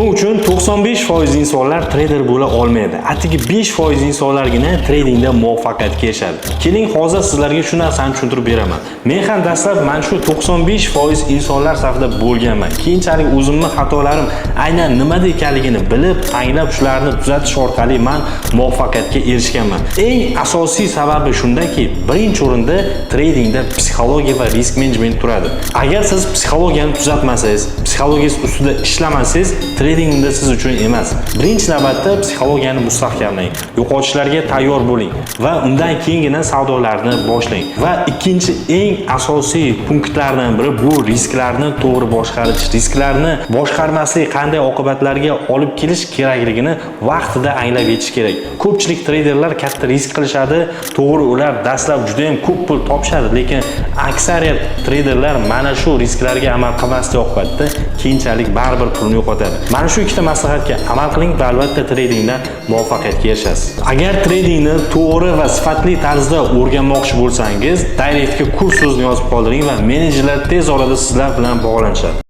Nima uchun 95% insonlar trader bo'la olmaydi? Atigi 5% insonlargina tradingda muvaffaqiyatga erishadi. Keling, hozir sizlarga shu narsani tushuntirib beraman. Men ham dastlab mana shu 95% insonlar safida bo'lganman. Keyinchalik o'zimni xatolarim aynan nimada ekanligini bilib, anglab shularni tuzatish orqali men muvaffaqiyatga erishganman. Eng asosiy sababi shundaki, birinchi o'rinda tradingda psixologiya va risk menejment turadi. Agar siz psixologiyani tuzatmasangiz, psixologiyasi ustida ishlamasangiz, trading unda siz uchun emas. Birinchi navbatda psixologiyani mustahkamlang, yo'qotishlarga tayyor bo'ling va undan keyingina savdolarni boshlang. Va ikkinchi eng asosiy punktlardan biri bu risklarni to'g'ri boshqarish. Risklarni boshqarmaslik qanday oqibatlarga olib kelish kerakligini vaqtida anglab yetish kerak. Ko'pchilik traderlar katta risk qilishadi, to'g'ri ular dastlab juda ham ko'p pul topishadi, lekin aksariyat traderlar mana shu risklarga amal qilmaslik oqibatida keyinchalik baribir pulni yo'qotadi. Mana shu ikkita maslahatga amal qiling va albatta tradingda muvaffaqiyatga erishasiz. Agar tradingni to'g'ri va sifatli tarzda o'rganmoqchi bo'lsangiz, direktga kurs so'zini yozib qoldiring va menejerlar tez orada sizlar bilan bog'lanishadi.